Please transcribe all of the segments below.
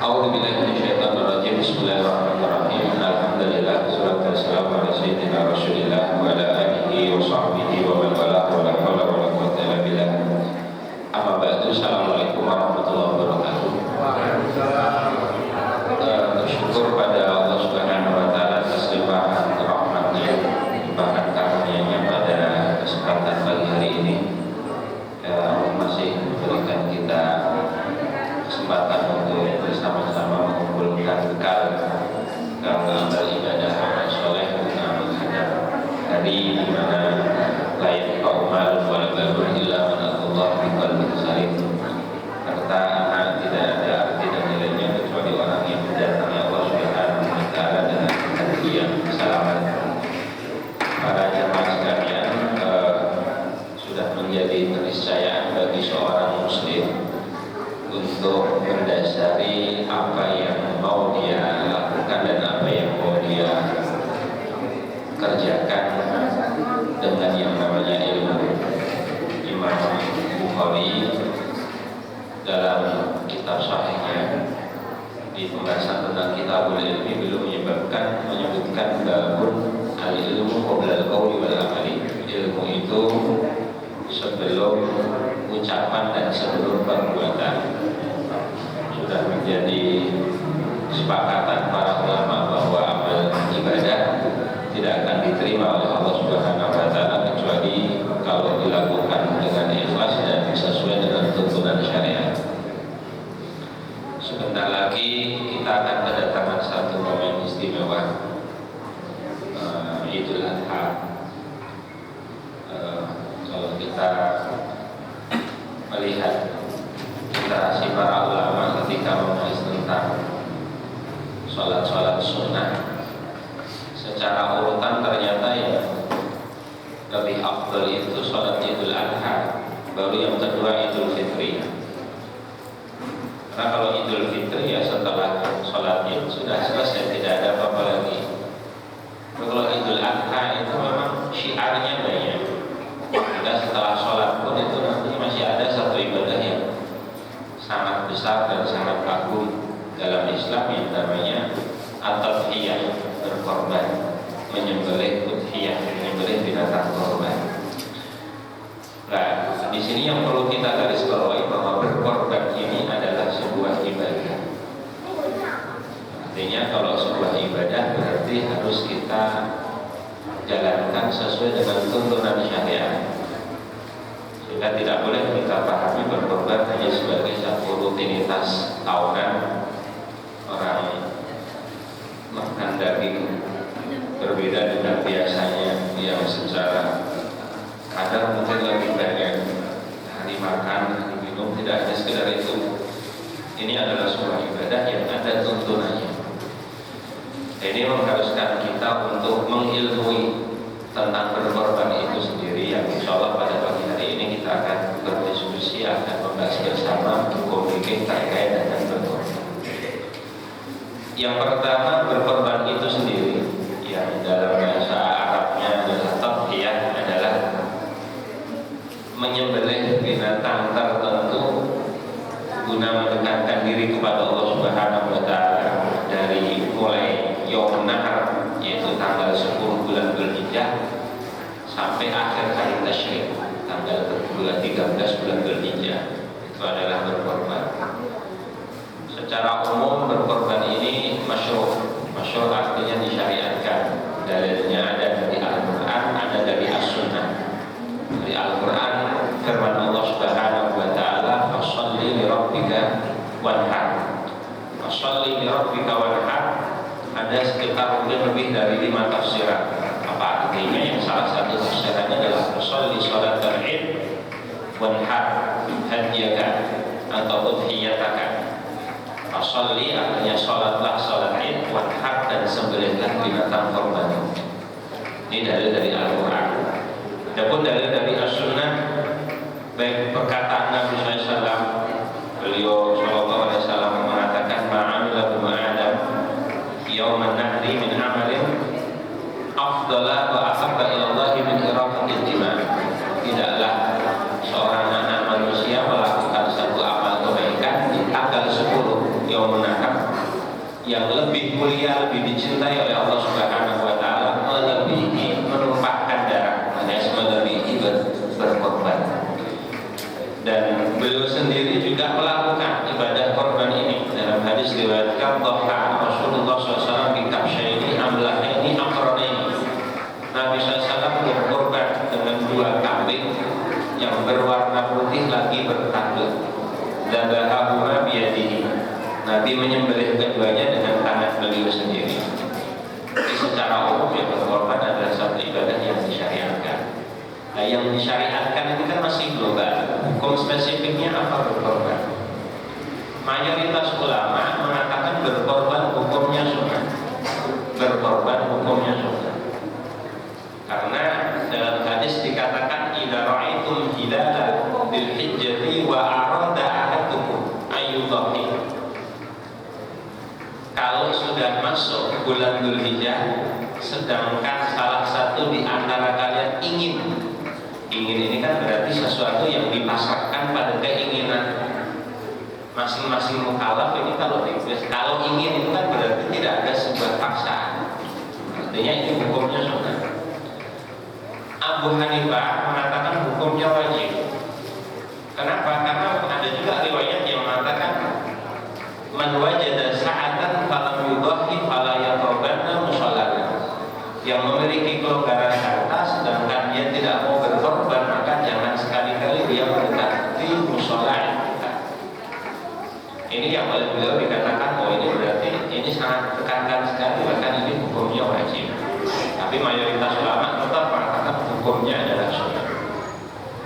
A'udzu billahi minasyaitonir rajim. Bismillahirrahmanirrahim. Alhamdulillah wassalatu wassalamu ala sayyidina Rasulillah wa ala alihi wa sahbihi wa man wala wa la haula wa la quwwata illa billah. Amma ba'du. Assalamualaikum warahmatullahi wabarakatuh. Bersyukur pada Allah Subhanahu wa taala atas limpahan rahmatnya, limpahan karunia-Nya pada kesempatan pagi hari ini. Allah masih memberikan kita kesempatan untuk bersama-sama mengumpulkan bekal amal ibadah amal soleh guna menghadap hari di mana layak kaum malum wala babur illa man Allah bi qalbin salim. Harta anak tidak ada arti dan nilainya kecuali orang yang mendatangi Allah Subhanahu wa taala dengan hati yang selamat. Para jemaah sekalian, sudah menjadi keniscayaan bagi seorang muslim untuk mendasari apa yang mau dia lakukan dan apa yang mau dia kerjakan dengan yang namanya ilmu. Imam Bukhari dalam kitab sahihnya di pembahasan tentang kitabul ilmi belum menyebutkan babun al-ilmu qabla al-qawli wal amali. Ilmu itu sebelum ucapan dan sebelum perbuatan. Sudah menjadi kesepakatan para ulama bahwa amal ibadah tidak akan diterima oleh Allah Subhanahu wa taala kecuali kalau dilakukan dengan ikhlas dan sesuai dengan tuntunan syariat. Sebentar lagi kita akan kedatangan satu momen istimewa, Idul Adha. Kalau kita melihat literasi para ulama ketika membahas tentang sholat sunnah secara urutan, ternyata yang lebih afdal itu sholat Idul Adha, baru yang kedua Idul Fitri. Karena kalau Idul Fitri ya setelah sholat Id sudah selesai, tidak ada apa-apa lagi. Kalau Idul Adha itu memang syiarnya banyak. Jika setelah sholat pun itu nanti masih ada satu ibadah yang sangat besar dan sangat agung dalam Islam yang namanya at-tadhiyah, berkorban, menyembelih udhiyah, menyembelih binatang korban. Nah, di sini yang perlu kita garis bawahi bahwa berkorban ini adalah sebuah ibadah. Artinya kalau sebuah ibadah berarti harus kita jalankan sesuai dengan tuntunan syariat. Sehingga tidak boleh kita pahami berkorban hanya sebagai satu rutinitas tahunan, orang makan daging berbeda dengan biasanya yang secara kadar mungkin lebih banyak hari makan, hari minum, tidak hanya sekedar itu. Ini adalah sebuah ibadah yang ada tuntunannya. Ini mengharuskan kita untuk mengilmui tentang berkorban itu sendiri, yang insya Allah pada pagi hari ini kita akan berdiskusi, akan membahas bersama hukum fikih terkait dengan berkorban. Yang pertama, berkorban itu sendiri yang dalam bahasa Arabnya adalah tadhiyah, adalah menyembelih binatang tertentu guna mendekatkan diri kepada Allah Subhanahu wa taala dari mulai Yaum Nahar, yaitu tanggal 10 bulan Dzulhijjah, sampai akhir hari Tasyrik tanggal 13 bulan Dzulhijjah. Itu adalah berkorban. Secara umum berkorban ini masyhur artinya disyariatkan. Dalilnya ada dari Al-Quran, ada dari As-Sunnah. Dari Al-Quran firman Allah Subhanahu wa taala, "Fasholli li rabbika wanhar." Fasholli li rabbika wanhar ada sekitar mungkin lebih dari 5 tafsiran. Apa artinya? Yang salah satu tafsirannya adalah fasholli sholatal Id wanhar hadiyaka atau udhiyataka. Fasholli artinya sholatlah sholat Id, wanhar dan sembelihlah binatang korban. Ini dalil dari Al-Quran. Adapun dalil dari As-Sunnah, baik perkataan Nabi SAW, beliau SAW mengatakan, "Ma'amila bima Adam yawman nahri min amalin afdala wa ahabba ilallahi min iraqatil jima'." Tidaklah seorang anak manusia melakukan satu amal kebaikan di tanggal 10 Yaumun Nahar dia lebih dicintai oleh Allah Subhanahu wa taala melebihi menumpahkan darah, alias melebihi berkorban. Dan beliau sendiri juga melakukan ibadah korban ini. Dalam hadis diriwayatkan bahwa Rasulullah SAW di kabsyaini amlahaini aqranaini, Nabi SAW berkorban dengan 2 kambing yang berwarna putih lagi bertanduk. Dzabahahuma biyadihi, Nabi menyembelih keduanya dengan tangan beliau sendiri. Jadi secara umum ya berkorban adalah satu ibadah yang disyariatkan. Nah, yang disyariatkan ini kan masih global. Hukum spesifiknya apa berkorban? Mayoritas ulama mengatakan berkorban hukumnya sunnah. Berkorban hukumnya sunnah. Karena dalam hadis dikatakan idza ra'aitum hilala bil hijjati wa arada ahadukum ayyudhi. Kalau sudah masuk bulan Dzulhijjah, sedangkan salah satu di antara kalian ingin ini kan berarti sesuatu yang dipasrahkan pada keinginan masing-masing mukallaf. Ini kalau ingin itu kan berarti tidak ada sebuah paksaan, artinya ini hukumnya sunnah. Abu Hanifah mengatakan hukumnya wajib. Kenapa? Karena ada juga riwayat yang mengatakan man wajada sa'atan falam yudhi fala yaqrabanna musallana. Yang memiliki kelonggaran harta sedangkan dia tidak mau berkorban, maka jangan sekali-kali dia mendekati mushola. Ini yang oleh beliau dikatakan, oh ini berarti ini sangat tekankan sekali, bahkan ini hukumnya wajib. Tapi mayoritas ulama tetap mengatakan hukumnya adalah sunnah.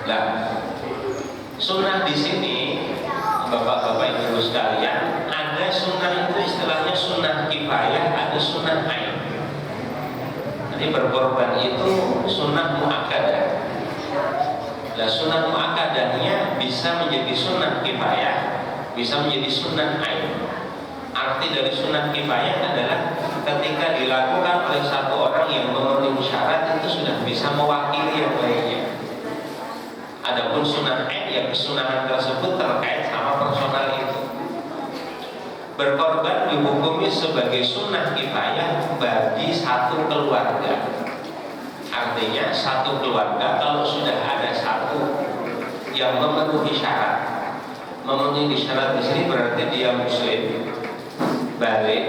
Nah, sunnah di sini, bapak-bapak ibu sekalian, ada sunnah itu istilahnya sunnah kifayah, ada sunnah ain. Jadi berkorban itu sunnah muakkadah. Nah, sunnah muakkadahnya bisa menjadi sunnah kifayah, bisa menjadi sunnah ain. Arti dari sunnah kifayah adalah ketika dilakukan oleh satu orang yang memenuhi syarat itu sudah bisa mewakili yang lainnya. Adapun sunnah ain, yang kesunahan tersebut terkait sama personal itu. Berkorban dihukumi sebagai sunnah kifayah bagi satu keluarga. Artinya satu keluarga kalau sudah ada satu yang memenuhi syarat. Memenuhi syarat di sini berarti dia muslim, balik,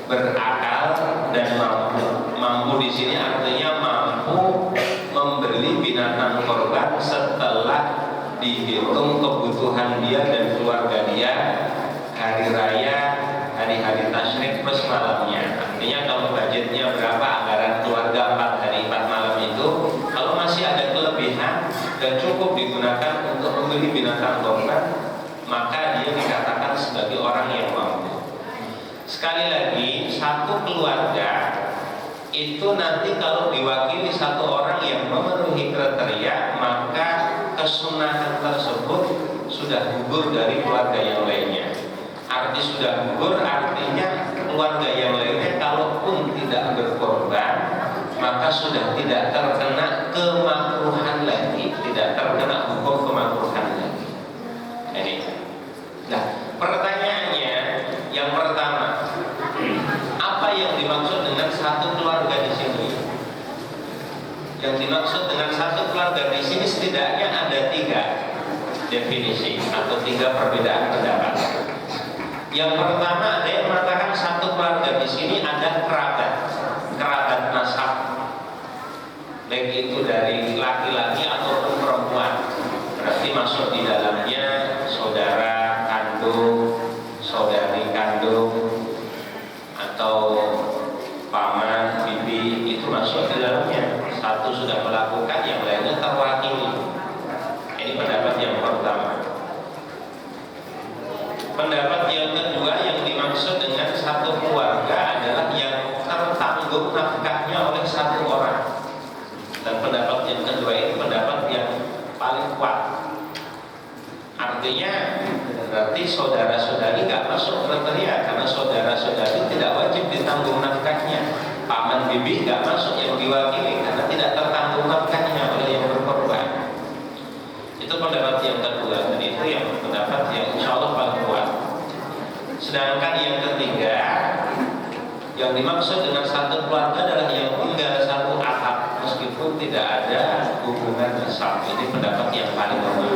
berakal dan mampu. Mampu di sini artinya mampu membeli binatang korban setelah dihitung kebutuhan dia dan keluarga dia, hari raya, hari-hari tasyrik plus malamnya. Artinya kalau budgetnya berapa, anggaran keluarga 4 hari 4 malam itu, kalau masih ada kelebihan dan cukup digunakan untuk membeli binatang korban, maka dia dikatakan sebagai orang yang mampu. Sekali lagi, satu keluarga itu nanti kalau diwakili satu orang yang memenuhi kriteria, maka kesunahan tersebut sudah gugur dari keluarga yang lainnya. Arti sudah gugur artinya keluarga yang lainnya kalaupun tidak berkorban, maka sudah tidak terkena kemakruhan lagi, tidak terkena hukum kemakruhan lagi. Ini. Nah, pertanyaannya yang pertama, apa yang dimaksud dengan satu keluarga di sini? Yang dimaksud dengan satu keluarga di sini setidaknya ada 3 definisi atau 3 perbedaan pendapat. Yang pertama, ada yang mengatakan satu keluarga di sini ada kerabat nasab, baik itu dari laki-laki ataupun perempuan. Berarti masuk di dalamnya saudara kandung, saudari kandung, atau paman, bibi, itu masuk di dalamnya. Satu sudah melakukan, yang lainnya terwakili. Ini pendapat yang pertama. Pendapat yang kedua, yang dimaksud dengan satu keluarga adalah yang tertanggung nafkahnya oleh satu orang. Dan pendapat yang kedua ini pendapat yang paling kuat. Artinya berarti saudara-saudari nggak masuk kriteria, karena saudara-saudari tidak wajib ditanggung nafkahnya. Paman bibi nggak masuk yang diwakili karena tidak tertanggung nafkahnya oleh yang berkorban. Itu pendapat yang kedua, dan itu yang pendapat yang insya Allah paling kuat. Sedangkan yang ketiga, dimaksud dengan satu keluarga adalah yang tinggal satu atap meskipun tidak ada hubungan nasab. Ini pendapat yang paling lemah.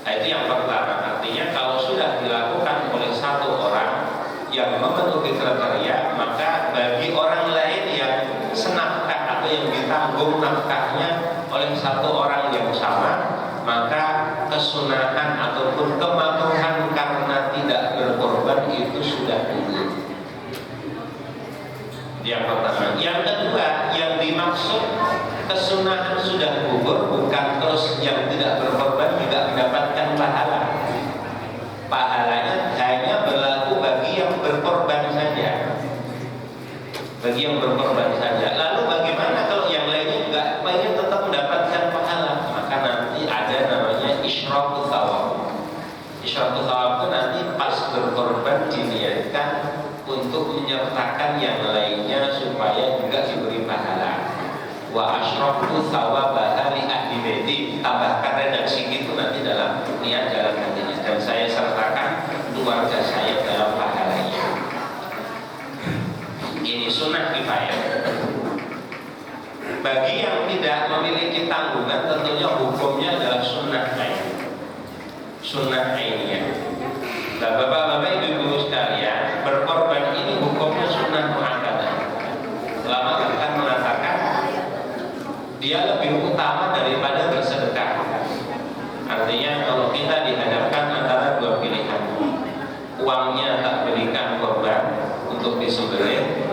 Nah, itu yang pertama. Artinya kalau sudah dilakukan oleh satu orang yang memenuhi kriteria, maka bagi orang lain yang senafkah atau yang ditanggung nafkahnya oleh satu orang yang sama, maka kesunahan ataupun kemakruhan karena tidak berkorban itu sudah gugur. Yang pertama. Yang kedua, yang dimaksud kesunahan sudah gugur bukan terus yang tidak berkorban juga mendapatkan pahala. Pahalanya hanya berlaku bagi yang berkorban saja. Bagi yang berkorban saja. Lalu bagaimana kalau yang lainnya juga pengen tetap mendapatkan pahala? Maka nanti ada namanya isyraqut thawab. Isyraqut thawab itu nanti pas berkorban diniatkan untuk menyertakan yang lainnya supaya juga diberi pahala. Wa asyraqtu thawabaha li ahli baiti, tambahkan redaksi itu nanti dalam niat dalam hatinya, dan saya sertakan keluarga saya dalam pahalanya. Ini sunnah kifayah. Bagi yang tidak memiliki tanggungan tentunya hukumnya adalah sunnah ain. Sunnah ainiyah. Nah, bapak-bapak, ibu-ibu sekalian, berkorban ini hukumnya sunnah muakkadah. Ulama akan mengatakan dia lebih utama daripada bersedekah. Artinya kalau kita dihadapkan antara dua pilihan, uangnya tak berikan korban untuk disembelih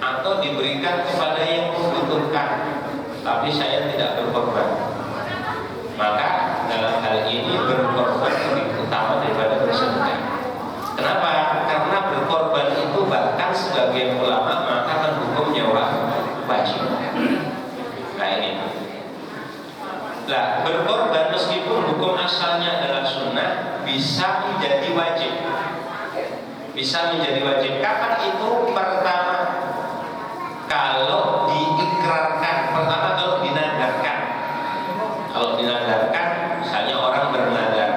atau diberikan kepada yang membutuhkan, tapi saya tidak berkorban, maka dalam hal ini berkorban lebih utama daripada bersedekah. Kenapa? Karena berkorban itu bahkan sebagian ulama mengatakan hukumnya wajib. Nah ini. Nah, berkorban meskipun hukum asalnya adalah sunnah bisa menjadi wajib. Bisa menjadi wajib. Kapan itu? Pertama, kalau diikrarkan. Pertama, kalau dinadarkan. Kalau dinadarkan, misalnya orang bernadar,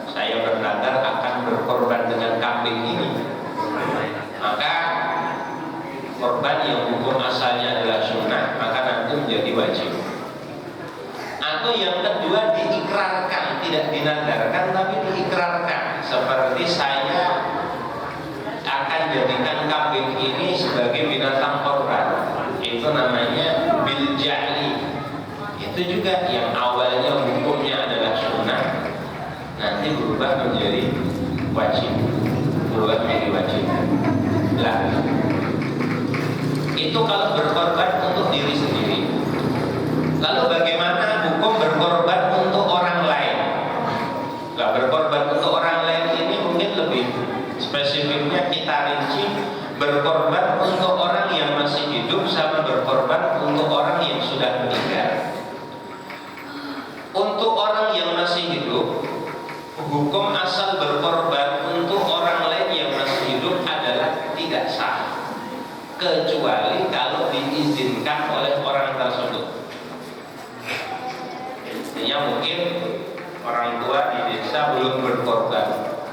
saya bernadar akan berkorban dengan kambing ini, maka korban yang hukum asalnya adalah sunnah, maka nanti menjadi wajib. Atau yang kedua, diikrarkan, tidak dinadarkan tapi diikrarkan, seperti saya akan jadikan kambing ini sebagai binatang korban, itu namanya bil ja'li. Itu juga yang awalnya hukumnya adalah sunnah, nanti berubah menjadi wajib. Berubah menjadi wajib. Lah, itu kalau berkorban untuk diri sendiri. Lalu bagaimana hukum berkorban untuk orang lain? Nah, berkorban untuk orang lain ini mungkin lebih spesifiknya kita rinci, berkorban untuk orang yang masih hidup sama berkorban untuk orang yang sudah meninggal. Untuk orang yang masih hidup, hukum asal berkorban untuk orang lain yang masih hidup adalah tidak sah, kecuali kalau diizinkan oleh orang tersebut. Artinya mungkin orang tua di desa belum berkorban,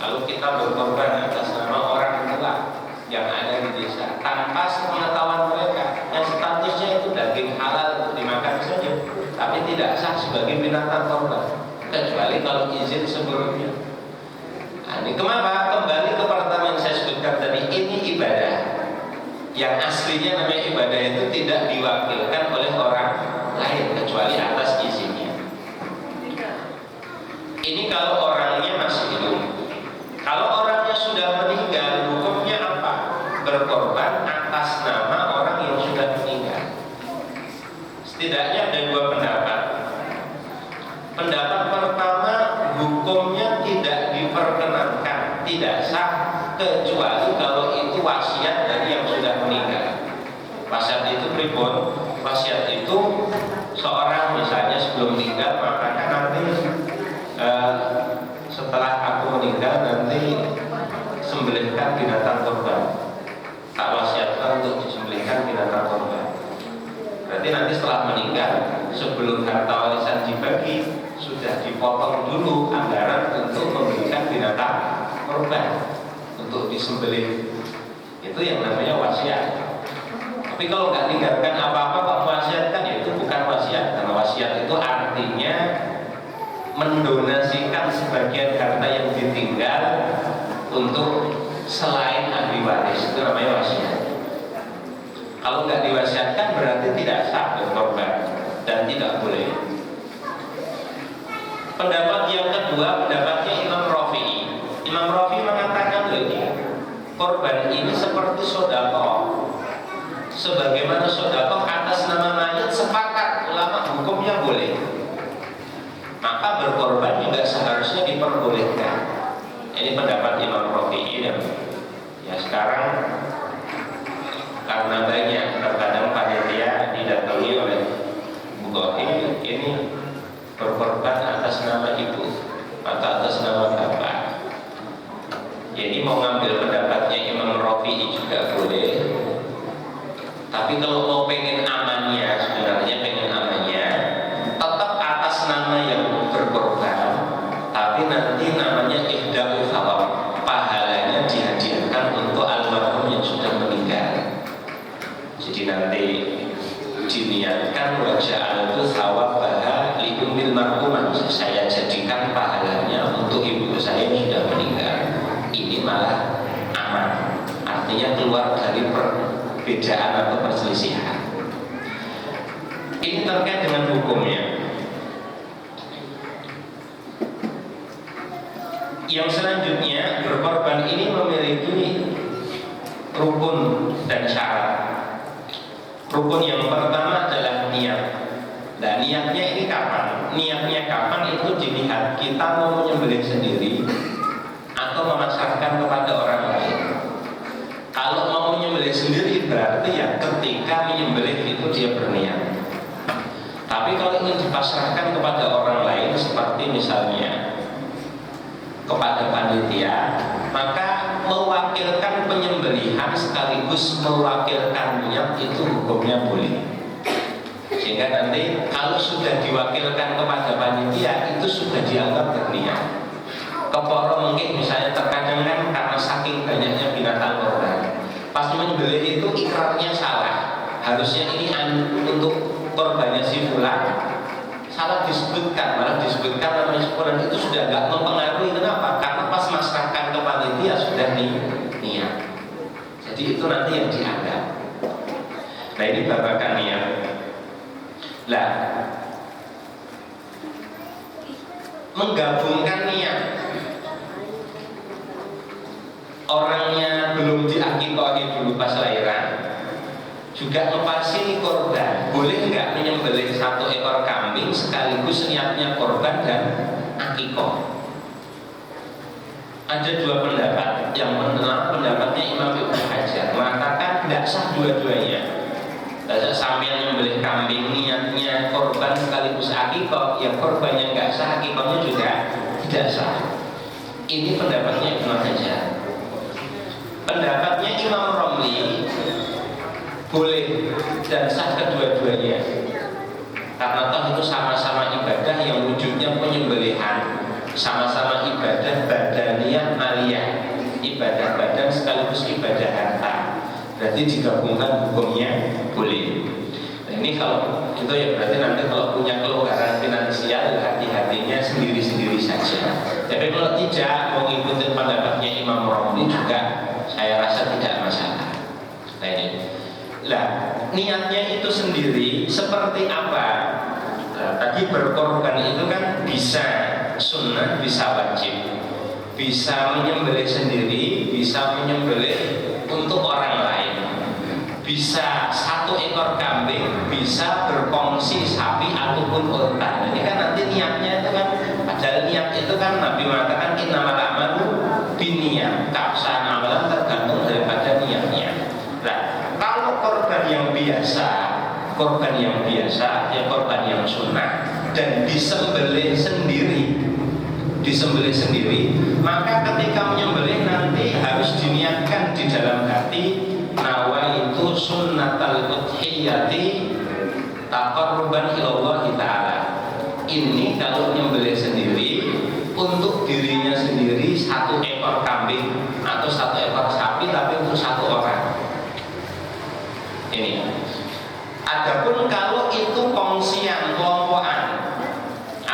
lalu kita berkorban atas nama orang tua yang ada di desa tanpa sepengetahuan mereka, yang statusnya itu daging halal untuk dimakan saja, tapi tidak sah sebagai binatang korban, kecuali kalau izin sebelumnya. Nah, ini kenapa? Kembali ke pertama yang saya sebutkan tadi, ini ibadah yang aslinya namanya ibadah itu tidak diwakilkan oleh orang lain kecuali atas izinnya. Ini kalau orangnya masih hidup. Kalau orangnya sudah meninggal, hukumnya apa? Berkorban atas nama orang yang sudah meninggal. Setidaknya ada dua pendapat. Pendapat pertama, hukumnya tidak diperkenankan, tidak sah, kecuali kalau itu wasiat dari yang sudah meninggal. Wasiat itu pripun? Wasiat itu seorang misalnya sebelum meninggal mengatakan nanti setelah aku meninggal nanti sembelihkan binatang korban. Tak wasiatkan untuk disembelihkan binatang korban. Berarti nanti setelah meninggal, sebelum harta warisan dibagi, sudah dipotong dulu anggaran untuk memberikan binatang korban untuk disembelih. Itu yang namanya wasiat. Tapi kalau nggak tinggalkan apa-apa kok wasiatkan, ya itu bukan wasiat. Karena wasiat itu artinya mendonasikan sebagian harta yang ditinggal untuk selain ahli waris, itu namanya wasiat. Kalau nggak diwasiatkan berarti tidak sah berkorban dan tidak boleh. Pendapat yang kedua, pendapatnya Imam Rafi'i. Imam Rafi'i mengatakan begini, korban ini seperti sedekah. Sebagaimana sedekah atas nama mayit, sepakat ulama hukumnya boleh. Maka berkorban juga seharusnya diperbolehkan. Ini pendapat Imam Rafi'i. Ya sekarang karena banyak terkadang panitia didatangi oleh Bukhari ini berkorban atas nama ibu atau atas nama bapak. Jadi mau ngambil pendapatnya Imam Rafi'i juga boleh. Tapi kalau mau pengen amannya, sebenarnya pengen amannya tetap atas nama yang berkorban, tapi nanti namanya ihda'u thawab, pahalanya dihadiahkan untuk almarhum yang sudah meninggal. Jadi nanti diniatkan wajah itu thawabaha li ummil marhumah, saya jadikan pahalanya untuk ibu saya yang sudah meninggal. Ini malah aman, artinya keluar dari perbedaan atau perselisihan. Ini terkait dengan hukumnya. Yang selanjutnya, berkorban ini memiliki rukun dan syarat. Rukun yang pertama adalah niat. Nah, niatnya ini kapan? Niatnya kapan itu dilihat kita mau menyembelih sendiri atau memasrahkan kepada orang lain. Kalau mau menyembelih sendiri berarti ya ketika menyembelih itu dia berniat. Tapi kalau ingin dipasrahkan kepada orang lain, seperti misalnya kepada panitia, maka mewakilkan penyembelihan sekaligus mewakilkan niat itu hukumnya boleh. Sehingga nanti kalau sudah diwakilkan kepada panitia itu sudah dianggap berniat. Keporo mungkin misalnya terkadang kan karena saking banyaknya binatang korban, pas menyembelih itu ikrarnya salah. Harusnya ini untuk korbannya si fulan, salah disebutkan, malah disebutkan namanya syukuran, itu sudah nggak mempengaruhi. Kenapa? Karena pas masrahkan ke panitia sudah niat. Jadi itu nanti yang dianggap. Nah ini babakan niat. Lah, menggabungkan niat, orangnya belum diakikahi dulu pas lahiran, juga ngepasi korban. Boleh nggak menyembelih 1 ekor kambing sekaligus niatnya korban dan akikah? Ada 2 pendapat. Yang pertama pendapatnya Imam Ibnu Hajar mengatakan tidak sah dua-duanya. Sambil menyembelih kambing niatnya korban sekaligus akikah, yang korbannya nggak sah, akikahnya juga tidak sah. Ini pendapatnya Ibnu Hajar. Pendapatnya Imam Romli boleh dan sah kedua-duanya, karena toh itu sama-sama ibadah yang wujudnya penyembelihan, sama-sama ibadah badaniyah maliyah, ibadah badan sekaligus ibadah harta. Berarti digabungkan hukumnya boleh. Nah, ini kalau itu ya berarti nanti kalau punya kelonggaran finansial hati-hatinya sendiri-sendiri saja. Tapi kalau tidak mau ngikutin pendapatnya Imam Romli juga saya rasa tidak masalah. Nah ini. Lah, niatnya itu sendiri seperti apa? Nah, tadi berkorban itu kan bisa sunnah, bisa wajib, bisa menyembelih sendiri, bisa menyembelih untuk orang lain, bisa 1 ekor kambing, bisa berkongsi sapi ataupun unta. Ini kan nanti niatnya itu kan, padahal niat itu kan Nabi mengatakan innamal a'malu binniyat, keabsahan amalan tergantung daripada niatnya. Nah, kalau korban yang biasa, ya korban yang sunnah dan disembelih sendiri, maka ketika menyembelih nanti harus diniatkan di dalam hati, nawaitu sunnatal udhiyati taqarruban ilallah ta'ala. Ini kalau menyembelih sendiri untuk dirinya sendiri 1 ekor kambing atau 1 ekor sapi, tapi untuk 1 orang.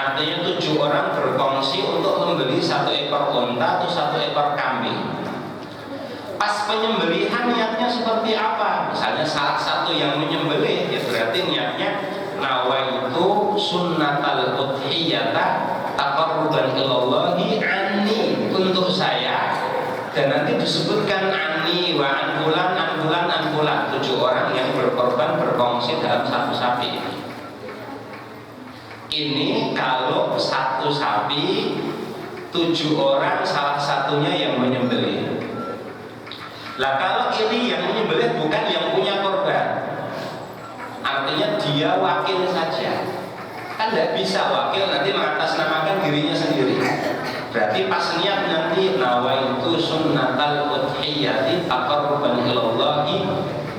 Artinya 7 orang berkongsi untuk membeli 1 ekor unta atau 1 ekor kambing. Pas penyembelihan niatnya seperti apa? Misalnya salah satu yang menyembelih, ya berarti niatnya nawaitu sunnatal udhiyata taqarruban ilallahi anni, untuk saya. Dan nanti disebutkan anni wa anfulan anfulan anfulan, 7 orang yang berkorban berkongsi dalam 1 sapi. Ini kalau 1 sapi 7 orang salah satunya yang menyembelih. Lah kalau ini yang menyembelih bukan yang punya korban, artinya dia wakil saja. Kan tidak bisa wakil nanti mengatasnamakan dirinya sendiri. Berarti pas niat nanti nawaitu sunnatal udhiyati taqarruban ilallahi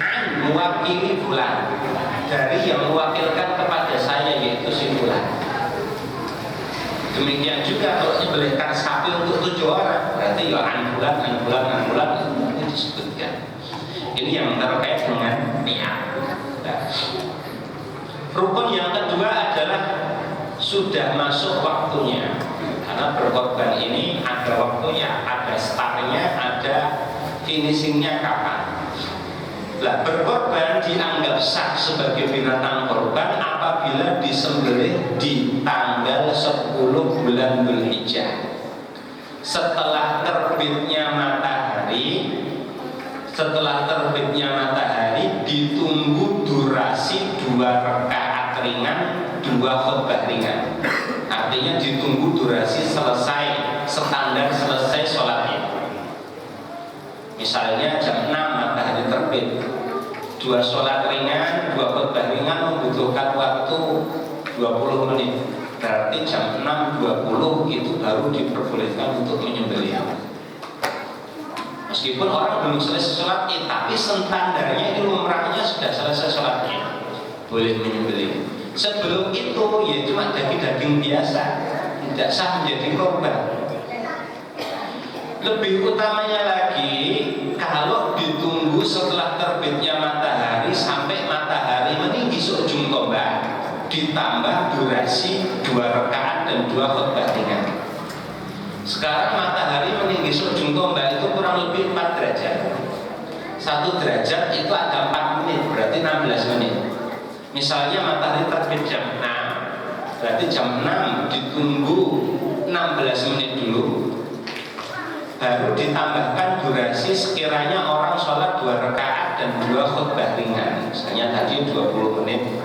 an mewakili fulan, dari yang mewakilkan kepada saya yaitu si fulan. Demikian juga kalau menyembelihkan sapi untuk 7 orang, berarti ya anfulan anfulan anfulan itu disebutkan. Ini yang terkait dengan niat. Nah, rukun yang kedua adalah sudah masuk waktunya. Karena berkorban ini ada waktunya, ada startnya, ada finishingnya kapan. Lah, berkorban dianggap sah sebagai binatang korban apabila disembelih di tanggal 10 bulan Dzulhijjah. Setelah terbitnya matahari, ditunggu durasi 2 rakaat ringan, 2 khutbah ringan. Artinya ditunggu durasi selesai, standar selesai sholatnya. Misalnya jam 6 matahari terbit, 2 sholat ringan, 2 khutbah ringan membutuhkan waktu 20 menit. Berarti jam 6.20 itu baru diperbolehkan untuk menyembelih. Meskipun orang belum selesai sholat id, tapi standarnya ini lumrahnya sudah selesai sholatnya, boleh menyembelih. Sebelum itu ya cuma daging-daging biasa, tidak sah menjadi korban. Lebih utamanya lagi kalau ditunggu setelah terbitnya matahari sampai matahari meninggi seujung tombak, ditambah durasi 2 rakaat dan 2 khutbah ringan. Sekarang matahari meninggi seujung tombak itu kurang lebih 4 derajat. 1 derajat itu ada 4 menit, berarti 16 menit. Misalnya matahari terbit jam 6, berarti jam 6 ditunggu 16 menit dulu, baru ditambahkan durasi sekiranya orang sholat 2 rakaat dan 2 khutbah ringan, misalnya tadi 20 menit,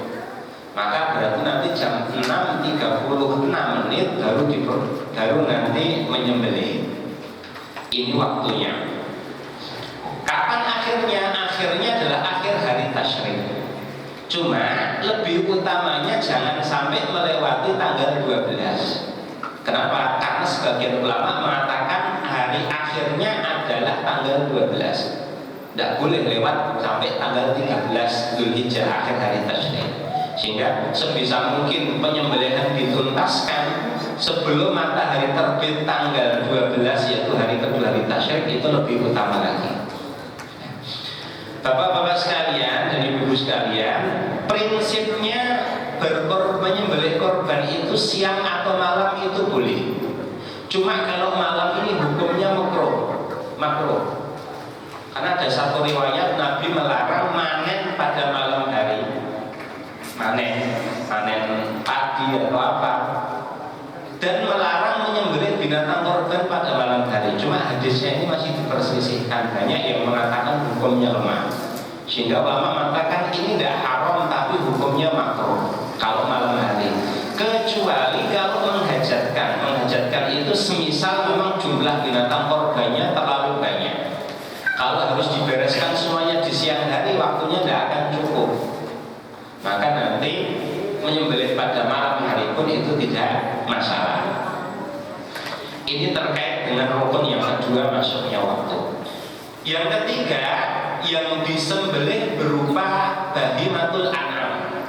maka berarti nanti jam 6.36 menit baru nanti menyembelih. Ini waktunya. Kapan akhirnya? Akhirnya adalah akhir hari tasyrik. Cuma lebih utamanya jangan sampai melewati tanggal 12. Kenapa? Karena sebagian ulama mengatakan hari akhirnya adalah tanggal 12. Tidak boleh lewat sampai tanggal 13 Dzulhijjah, akhir hari tasyrik. Sehingga sebisa mungkin penyembelihan dituntaskan sebelum matahari terbit tanggal 12, yaitu hari kedua hari tasyrik, itu lebih utama lagi. Bapak-bapak sekalian dan ibu-ibu sekalian, prinsipnya menyembelih korban itu siang atau malam itu boleh. Cuma kalau malam ini hukumnya makruh. Karena ada satu riwayat Nabi melarang manen pada malam hari. Panen padi atau apa, dan melarang menyembelih binatang korban pada malam hari. Cuma hadisnya ini masih diperselisihkan, banyak yang mengatakan hukumnya lemah, sehingga ulama mengatakan ini tidak haram tapi hukumnya makruh kalau malam hari, kecuali kalau menghajatkan itu semisal memang jumlah binatang korbannya terlalu banyak. Kalau harus dibereskan semuanya di siang hari, waktunya tidak akan cukup, maka nanti menyembelih pada malam hari pun itu tidak masalah. Ini terkait dengan rukun yang kedua, masuknya waktu. Yang ketiga, yang disembelih berupa bahimatul an'am.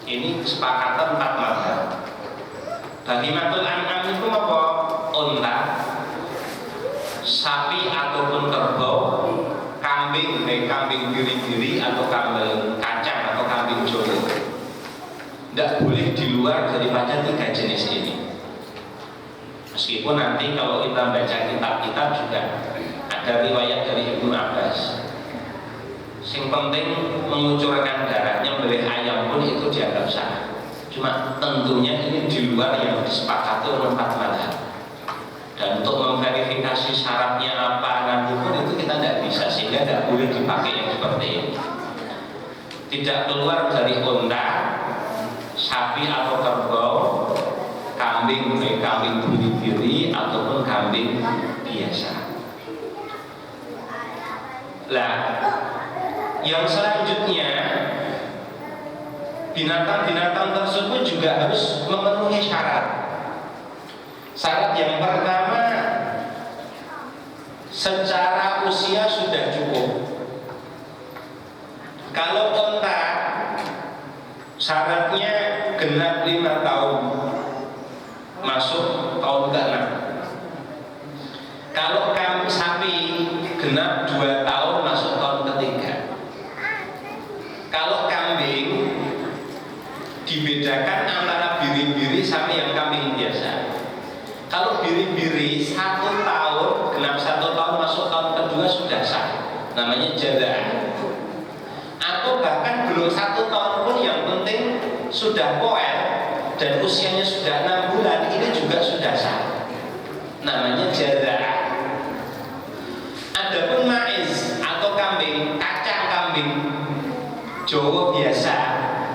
Ini kesepakatan 4 mazhab. Bahimatul an'am itu apa? Unta, sapi ataupun kerbau, kambing, baik kambing biri-biri atau kambing kacang atau kambing jolo. Tidak boleh di luar daripada 3 jenis ini. Meskipun nanti kalau kita baca kitab-kitab juga ada riwayat dari Ibnu Abbas, yang penting mengucurkan darahnya beli ayam pun itu dianggap sah. Cuma tentunya ini di luar yang disepakati oleh 4 mazhab. Dan untuk memverifikasi syaratnya apa nanti pun itu kita tidak bisa, sehingga tidak boleh dipakai yang seperti ini. Tidak keluar dari unta, sapi atau kerbau, kambing biri-biri ataupun kambing biasa. Lah, yang selanjutnya binatang-binatang tersebut juga harus memenuhi syarat. Syarat yang pertama, secara usia sudah cukup. Kalau unta syaratnya genap 5 tahun, masuk tahun ke-6. Kalau sapi genap 2 tahun, masuk tahun ke-3. Kalau kambing dibedakan antara biri-biri sama yang kambing biasa. Kalau biri-biri 1 tahun, genap 1 tahun, masuk tahun kedua sudah sah, namanya jazaan. Atau bahkan belum 1 tahun pun, yang penting sudah poel dan usianya sudah 6 bulan, ini juga sudah sah, namanya jazaan. Adapun maiz atau kambing, kacang kambing Jawa biasa,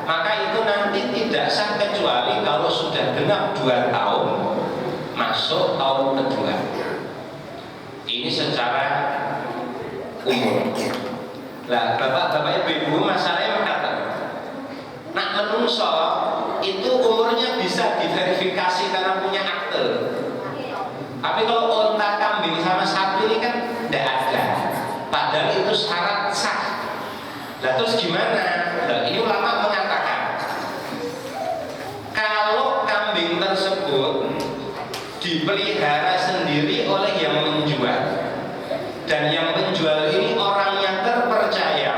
maka itu nanti tidak sah kecuali kalau sudah genap 2 tahun, masuk tahun kedua. Ini secara umum. Lah, bapak-bapak ibu-ibu, masalahnya mengatakan, nak menungso itu umurnya bisa diverifikasi karena punya akte. Tapi kalau unta, kambing sama sapi ini kan tidak ada. Padahal itu syarat sah. Lah terus gimana? Nah, ini ulama mengatakan, kalau kambing tersebut dipelihara sendiri oleh yang menjual, dan yang menjual ini orang yang terpercaya,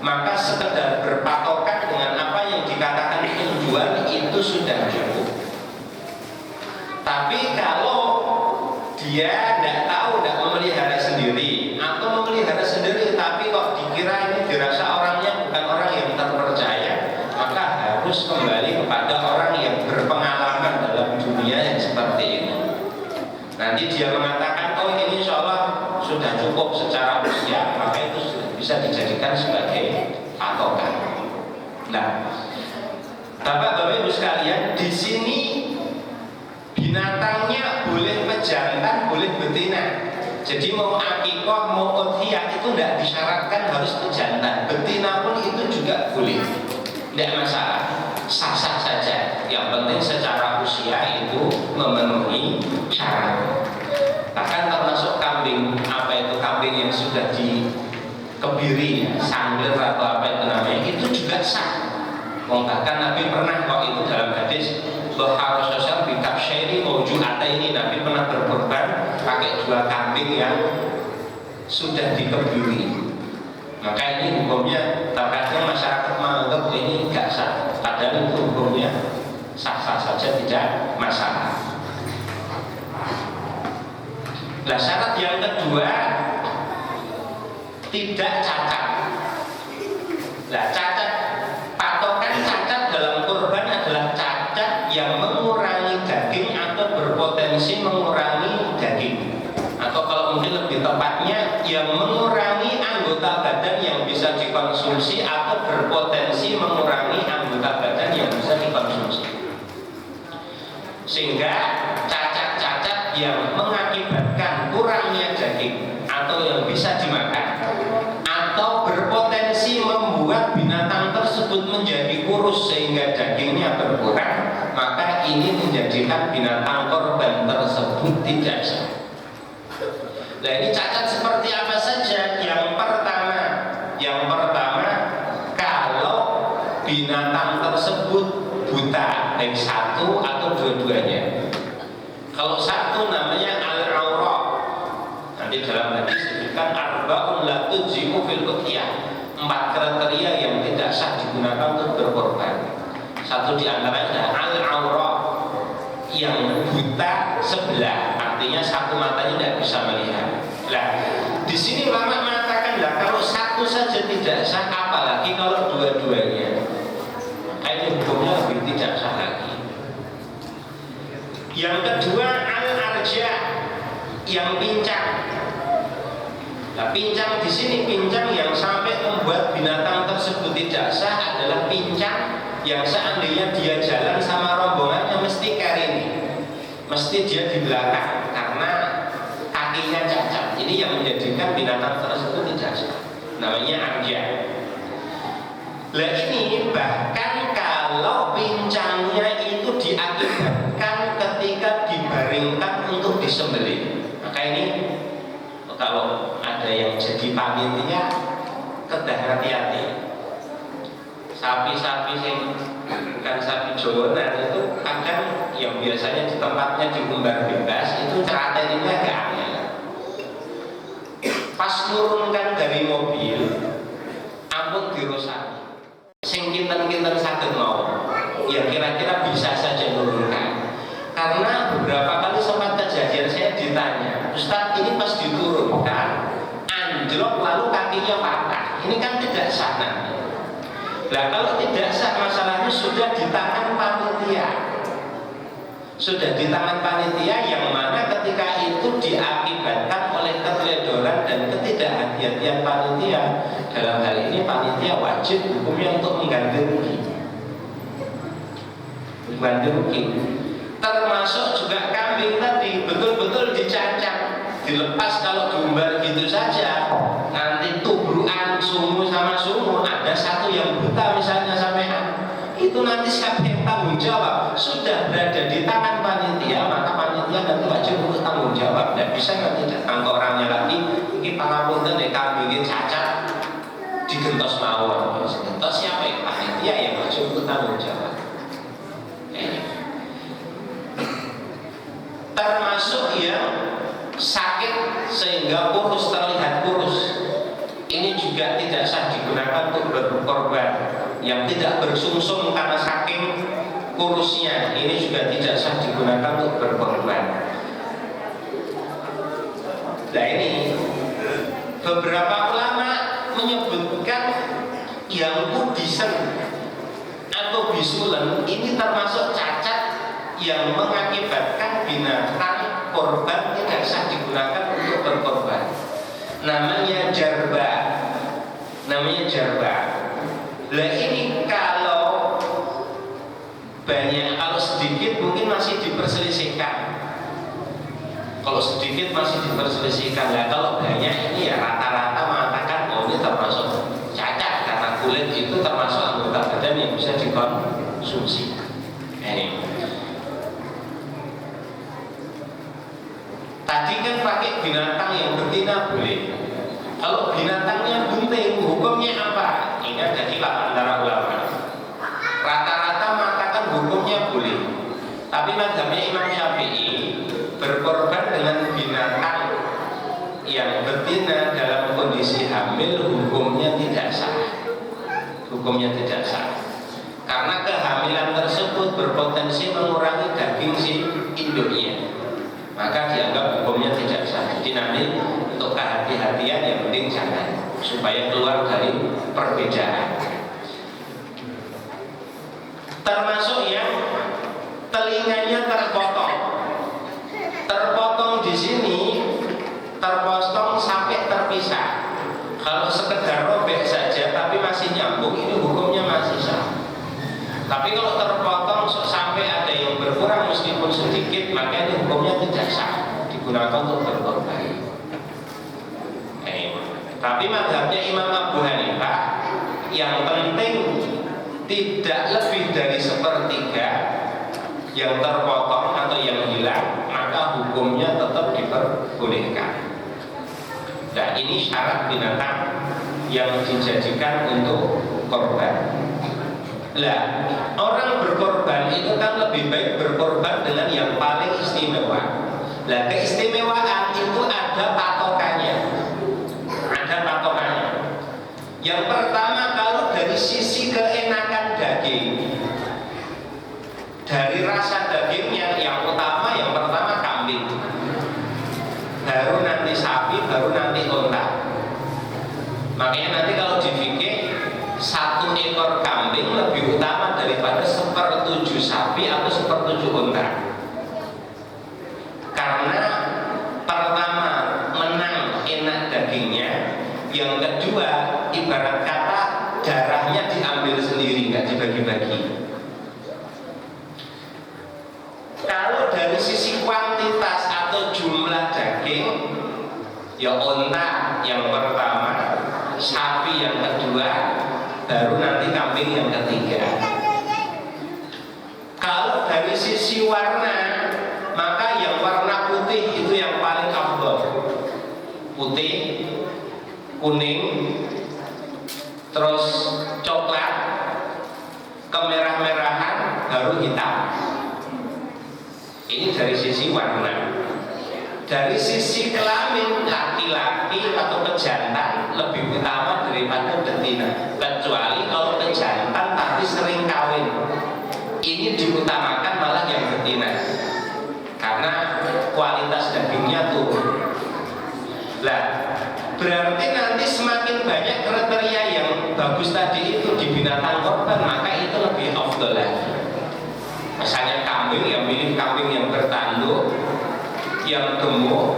maka sekedar berpatokan dengan apa yang dikatakan penjual itu sudah cukup. Tapi kalau dia tidak tahu, tidak memelihara sendiri, atau memelihara sendiri tapi kok dikira ini dirasa orangnya bukan orang yang terpercaya, maka harus kembali kepada orang yang berpengalaman dalam dunia yang seperti ini. Nanti dia mengatakan, oh ini insya Allah sudah cukup secara usia, maka itu bisa dijadikan sebagai patokan. Nah, bapak-bapak ibu sekalian, di sini binatangnya boleh pejantan, boleh betina. Jadi mau akikoh, mau udhiyah itu tidak disyaratkan harus pejantan. Betina pun itu juga boleh, tidak masalah, sah-sah saja. Yang penting secara usia itu memenuhi syarat. Bahkan termasuk kambing, apa itu kambing yang sudah dikebiri, sanglir atau apa itu namanya, itu juga sah. Bahkan Nabi pernah, kok itu dalam hadis bahwa Rasulullah bikab syari mawjuhata ini, Nabi pernah berkorban pakai 2 kambing yang sudah dikebiri. Maka ini hukumnya, terkadang masyarakat menganggap ini tidak sah, padahal itu hukumnya sah-sah saja, tidak masalah. Nah, syarat yang kedua, tidak cacat. Nah, cacat, patokan cacat dalam kurban adalah cacat yang mengurangi daging atau berpotensi mengurangi daging, atau kalau mungkin lebih tepatnya yang mengurangi anggota badan yang bisa dikonsumsi atau berpotensi mengurangi anggota badan yang bisa dikonsumsi. Sehingga cacat-cacat yang mengakibatkan kurangnya daging atau yang bisa dimakan, atau berpotensi membuat binatang tersebut menjadi kurus sehingga dagingnya berkurang, maka ini menjadikan binatang korban tersebut tidak sah. Nah, ini cacat seperti apa saja? Yang pertama, kalau binatang tersebut buta, baik satu atau dua-duanya. Kalau satu namanya al-aura. Nanti dalam hadis disebutkan arba'un la tujzi'u fil udhiyah, 4 kriteria yang tidak sah digunakan untuk berkorban. Satu di antaranya al-aurah, yang buta sebelah, artinya satu matanya tidak bisa melihat. Nah, di sini ulama mengatakan lah kalau satu saja tidak sah, apalagi kalau dua-duanya. Ini hukumnya lebih tidak sah lagi. Yang kedua al-arja, yang pincang. Nah, pincang di sini pincang yang sampai membuat binatang tersebut tidak sah adalah pincang yang seandainya dia jalan sama rombongannya mesti karini, mesti dia di belakang karena kakinya cacat. Ini yang menjadikan binatang tersebut tidak sah, namanya arja. Lah ini bahkan kalau pincangnya itu diakibatkan ketika dibaringkan untuk disembelih, maka ini kalau ada yang jadi panitia kedah hati-hati. Sapi-sapi yang bukan sapi jowonan itu kadang yang biasanya di tempatnya diumbar bebas itu teratennya agak aneh. Pas turunkan dari mobil, ampun dirosani. Sing kinten-kinten saged mau, ya kira-kira bisa saja menurunkan. Karena beberapa kali sempat kejadian saya ditanya, Ustaz ini pas diturunkan anjlok lalu kakinya patah, ini kan tidak sah nanti. Nah kalau tidak sah masalahnya sudah di tangan panitia, sudah di tangan panitia yang mana ketika itu diakibatkan oleh keteledoran dan ketidakhati-hatian panitia. Dalam hal ini panitia wajib hukumnya untuk mengganti rugi, mengganti rugi. Termasuk juga kambing tadi betul-betul dicancang, dilepas kalau diumbar gitu saja, nanti tubrukan sumu sama sumu, ada satu yang buta misalnya sampean, itu nanti siapa yang tanggung jawab? Sudah berada di tangan panitia, maka panitia nanti wajib untuk tanggung jawab. Tidak bisa nanti datang ke orangnya lagi, ini pangapunten ya kambingnya cacat, digentos mawon, gentos siapa ya? Panitia yang wajib untuk tanggung jawab. Termasuk yang sakit sehingga kurus, terlihat kurus, ini juga tidak sah digunakan untuk berkorban. Yang tidak bersumsum karena saking kurusnya, ini juga tidak sah digunakan untuk berkorban. Nah ini beberapa ulama menyebutkan yang kudisen atau bisulen ini termasuk cacat yang mengakibatkan binatang korban tidak sah digunakan untuk berkorban. Namanya jarba, namanya jarba. Lah ini kalau banyak, kalau sedikit mungkin masih diperselisihkan. Kalau sedikit masih diperselisihkan. Lah kalau banyak ini ya rata-rata mengatakan oh ini termasuk cacat karena kulit itu termasuk anggota badan yang bisa dikonsumsi. Ini. Tadi kan pakai binatang yang betina boleh. Kalau binatangnya bunting, hukumnya apa? Ini ada khilaf antara ulama. Rata-rata mengatakan hukumnya boleh. Tapi mazhabnya Imam Syafi'i berkorban dengan binatang yang betina dalam kondisi hamil hukumnya tidak sah. Hukumnya tidak sah. Karena kehamilan tersebut berpotensi mengurangi daging si induknya, maka dianggap hukumnya tidak sah. Jadi nanti untuk kehati-hatian yang penting jangan, supaya keluar dari perbedaan. Termasuk yang telinganya terpotong. Terpotong di sini, terpotong sampai terpisah. Kalau sekedar robek saja tapi masih nyambung, ini hukumnya masih sah. Tapi kalau terpotong sampai ada yang berkurang meskipun sedikit, maka ini hukumnya tidak sah digunakan untuk berkorban. Tapi mazhabnya Imam Abu Hanifah yang penting tidak lebih dari sepertiga yang terpotong atau yang hilang, maka hukumnya tetap diperbolehkan. Nah ini syarat binatang yang dijadikan untuk korban. Lah, orang berkorban itu kan lebih baik berkorban dengan yang paling istimewa. Lah, keistimewaan itu ada patokannya. Ada patokannya. Yang pertama, kalau dari sisi keenakan daging, Dari rasa dagingnya yang utama yang pertama kambing, baru nanti sapi, baru nanti unta. Makanya nanti kalau di fikih 1 ekor kambing lebih utama daripada 1/7 sapi atau 1/7 unta. Karena pertama menang enak dagingnya, yang kedua ibarat kata darahnya diambil sendiri, nggak dibagi-bagi. Kalau dari sisi kuantitas atau jumlah daging, ya unta yang pertama, sapi yang kedua, baru nanti kambing yang ketiga. Kalau dari sisi warna, maka yang warna putih itu yang paling afdol. Putih, kuning, terus coklat, kemerah-merahan, baru hitam. Ini dari sisi warna. Dari sisi kelamin, laki-laki atau pejantan lebih utama daripada betina, kecuali kalau pejantan tapi sering kawin. Ini diutamakan malah yang betina, karena kualitas dagingnya turun. Lah, berarti nanti semakin banyak kriteria yang bagus tadi itu di binatang korban, maka itu lebih afdol lagi. Misalnya kambing, yang milih kambing yang bertanduk, yang gemuk,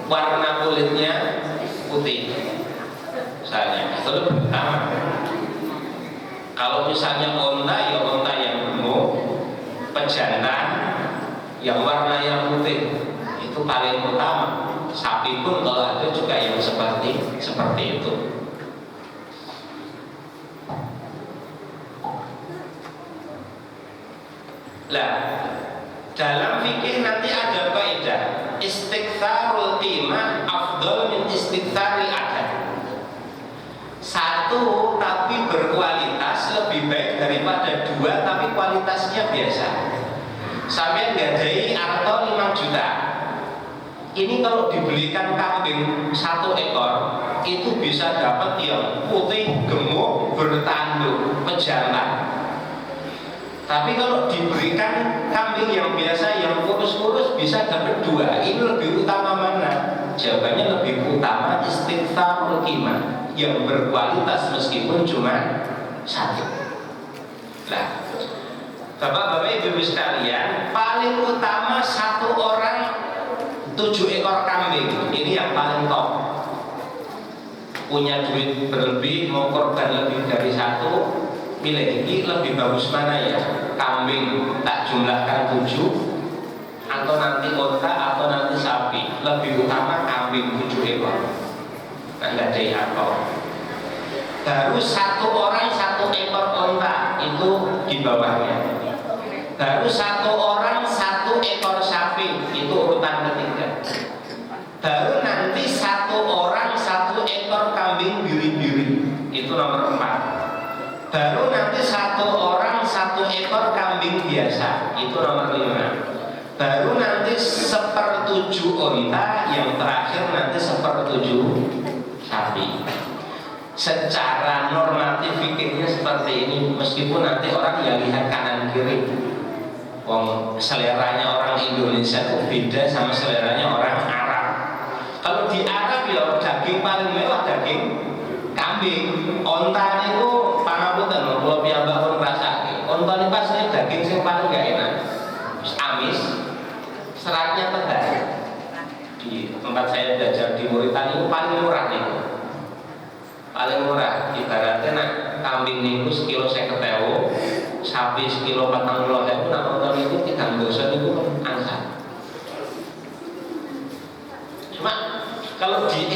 warna kulitnya putih, misalnya itu lebih utama. Kalau misalnya unta, ya unta yang gemuk, pejantan, yang warna yang putih, itu paling utama. Sapi pun kalau ada juga yang seperti itu. Lah, dalam fikih nanti ada kaidah istiqsarul qimah afdal min istiqsaril adad. 1 tapi berkualitas lebih baik daripada 2 tapi kualitasnya biasa. Sampai gadai harta 5 juta. Ini kalau dibelikan kambing 1 ekor, itu bisa dapat yang putih, gemuk, bertanduk, pejantan. Tapi kalau diberikan kambing yang biasa, yang kurus-kurus, bisa dapat 2. Ini lebih utama mana? Jawabannya lebih utama istiqsarul qimah, yang berkualitas meskipun cuma 1. Nah, Bapak-bapak Ibu sekalian, paling utama 1 orang 7 ekor kambing. Ini yang paling top. Punya duit berlebih, mau korban lebih dari 1, pilih ini lebih bagus mana ya? Kambing tak jumlahkan 7, atau nanti unta, atau nanti sapi. Lebih utama kambing 7 ekor. Nah, nggak ada atau. Baru 1 orang 1 ekor unta, itu di bawahnya. Baru 1 orang 1 ekor sapi, itu urutan ketiga. Baru nanti 1 orang 1 ekor kambing biri-biri, itu nomor 4. Baru nanti 1 orang 1 ekor kambing biasa, itu nomor 5. Baru nanti 1/7 unta, yang terakhir nanti 1/7 sapi. Secara normatif fikirnya seperti ini, meskipun nanti orang yang lihat kanan kiri. Wong seleranya orang Indonesia itu beda sama seleranya orang Arab. Kalau di Arab ya daging paling mewah daging kambing. Onta itu pangapunten kula piyambak pun ngrasake. Onta niku asline daging sing paling gak enak. Amis, seratnya tebal. Di tempat saya belajar di Mauritania itu paling murah nih. Paling murah, ibaratnya nak kambing niku sekilo 50.000, sapi sekilo 40.000, nak onta niku 3 dosa niku angsa. Cuma kalau di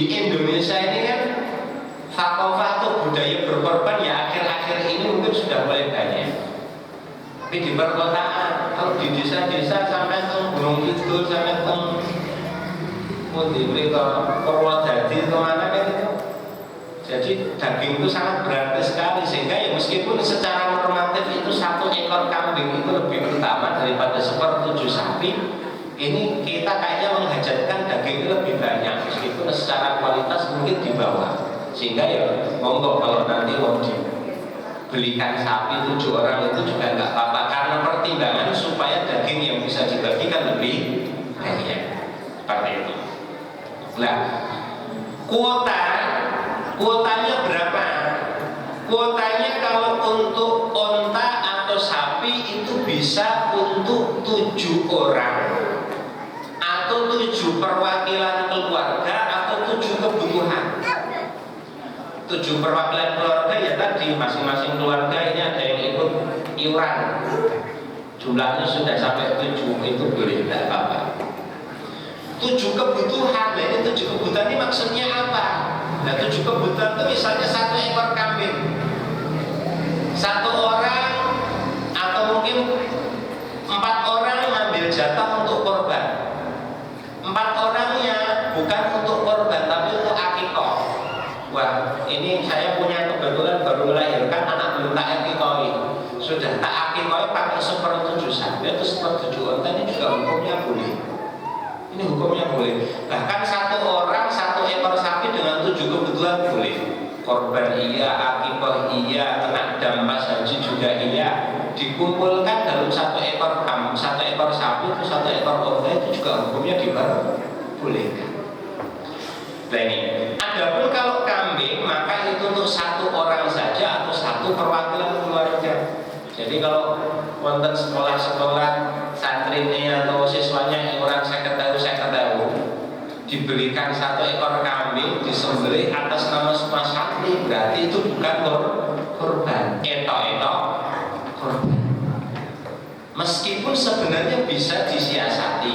Indonesia ini kan thaqafah atau budaya berkorban ya akhir-akhir ini mungkin sudah mulai banyak. Tapi di perkotaan, kalau di desa-desa sampai ke Gunung Kidul, sampai ke Mundipri, ke Purwodadi, kemana kan itu. Jadi daging itu sangat berarti sekali, sehingga ya meskipun secara normatif itu 1 ekor kambing itu lebih utama daripada 1/7 sapi, ini kita kayaknya menghajatkan daging itu lebih banyak, meskipun secara kualitas mungkin di bawah. Sehingga ya monggo kalau nanti mau dibelikan sapi 7 orang itu juga nggak apa-apa, karena pertimbangan supaya daging yang bisa dibagikan lebih banyak. Seperti itu. Nah, kuotanya berapa? Kuotanya kalau untuk onta atau sapi itu bisa untuk 7 orang atau 7 perwakilan keluarga atau 7 kebutuhan. 7 perwakilan keluarga ya tadi masing-masing keluarga ini ada yang ikut iuran. Jumlahnya sudah sampai 7 itu boleh, tidak apa-apa. 7 kebutuhan, nah ini 7 kebutuhan ini maksudnya apa? Nah 7 kebutuhan itu misalnya 1 ekor kambing, 1 orang atau mungkin 4 orang ngambil jatah untuk korban. 4 orangnya bukan untuk korban tapi untuk akikoh. Wah, ini saya punya kebetulan baru melahirkan anak belum tak akikoi, sudah tak akikoi pakai 1/7 sapi atau 1/7 onta, ini juga hukumnya boleh. Ini hukumnya boleh. Bahkan 1 orang 1 ekor sapi dengan 7 kebutuhan boleh. Korban iya, akikoh iya, kena dampas haji juga iya. Dikumpulkan dalam 1 ekor sapi itu 1 ekor onta, itu juga hukumnya diperbolehkan. Nah ini, adapun kalau kambing maka itu untuk 1 orang saja atau 1 perwakilan keluarga. Jadi kalau wonten sekolah-sekolah santrinya atau siswanya orang saya ketahui dibelikan 1 ekor kambing disembelih atas nama semua santri, berarti itu bukan korban, etok korban. Meskipun sebenarnya bisa disiasati.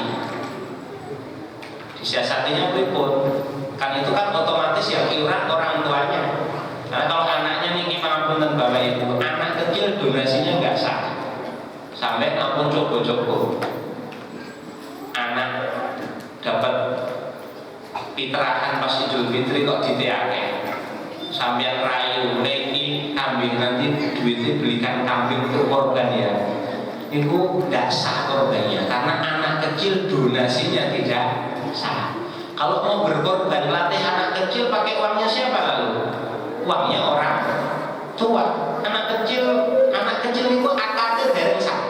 Disiasatinya pripun? Kan itu kan otomatis yang iuran orang tuanya. Karena kalau anaknya nih pangapunten Bapak Ibu, anak kecil donasinya nggak sah. Sampai ampun coba-coba anak dapat fitrahan pas Idul Fitri kok ditiake. Sampeyan rayu lagi kambing nanti duitnya belikan kambing untuk korban ya. Itu tidak sah korbannya karena anak kecil donasinya tidak sah. Kalau mau berkorban latih anak kecil pakai uangnya siapa lalu? Uangnya orang tua. Anak kecil itu akadnya dereng sah.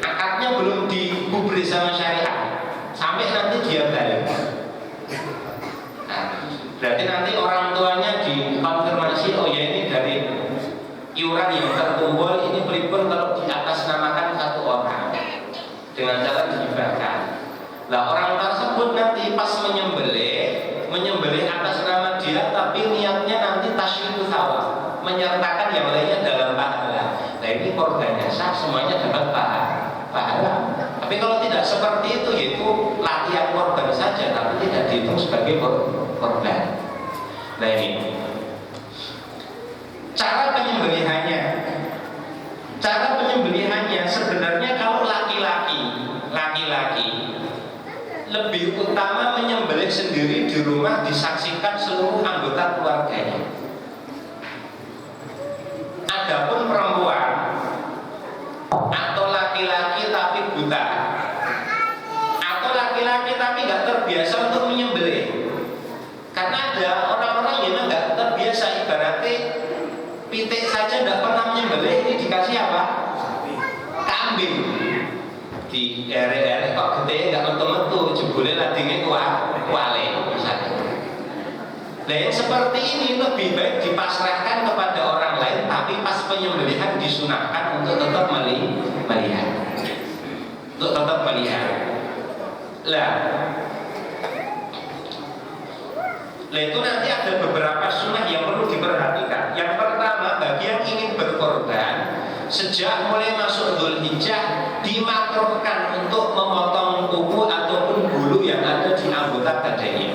Akadnya belum dikubri sama syariat. Sampai nanti dia balik. Nah, berarti nanti orang tuanya dikonfirmasi, oh ya ini dari iuran yang terkumpul ini pripun kalau diatasnamakan 1 orang dengan cara dihibahkan. Nah orang tersebut nanti pas menyembelih atas nama dia, tapi niatnya nanti tasyyidu thawab, menyertakan yang lainnya dalam pahala. Nah ini korbannya sah, semuanya dapat pahala. Tapi kalau tidak seperti itu, yaitu latihan korban saja, tapi tidak dihitung sebagai korban. Nah ini cara penyembelihannya sebenarnya kalau laki-laki lebih utama menyembelih sendiri di rumah, disaksikan seluruh anggota keluarganya. Adapun perempuan atau laki-laki tapi buta, atau laki-laki tapi nggak terbiasa untuk menyembelih, karena ada orang-orang yang nggak terbiasa, ibaratnya pitik saja nggak pernah menyembelih, ini dikasih apa? Kambing. Di ere-ere kok gede nggak metu-metu, jebule ladingnya kuale misalnya. Nah yang seperti ini lebih baik dipasrahkan kepada orang lain, tapi pas penyembelihan disunahkan untuk tetap melihat. Lah itu nanti ada beberapa sunnah yang perlu diperhatikan. Yang pertama, bagi yang ingin berkorban, sejak mulai masuk Dzulhijjah dimakruhkan untuk memotong kuku ataupun bulu yang ada di anggota badannya.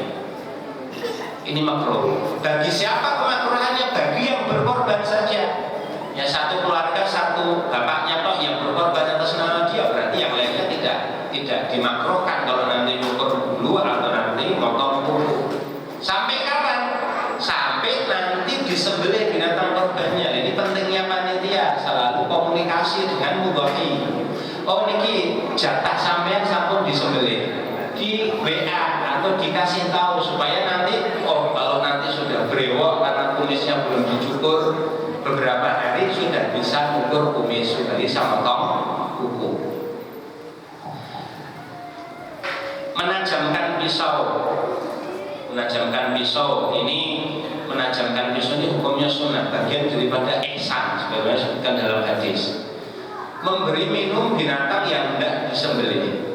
Ini makruh. Bagi siapa kemakruhannya? Bagi yang berkorban saja. Ya 1 keluarga 1 bapaknya toh yang berkorban atas nama dia, berarti yang lainnya tidak dimakruhkan kalau nanti nyukur bulu atau nanti motong kuku. Sampai kapan? Sampai nanti disembelih binatang korbannya. Ini pentingnya panitia selalu komunikasi dengan mudhafi. Oh niki jatah sampean sampun disembelih, di WA atau dikasih tahu supaya nanti, oh kalau nanti sudah brewok karena kumisnya belum dicukur, beberapa hari sudah bisa mengukur kumis dari sama tong kuku. Menajamkan pisau ini, menajamkan pisau ini hukumnya sunnah, bagian daripada ihsan sebagaimana disebutkan dalam hadis. Memberi minum binatang yang tidak disembelih.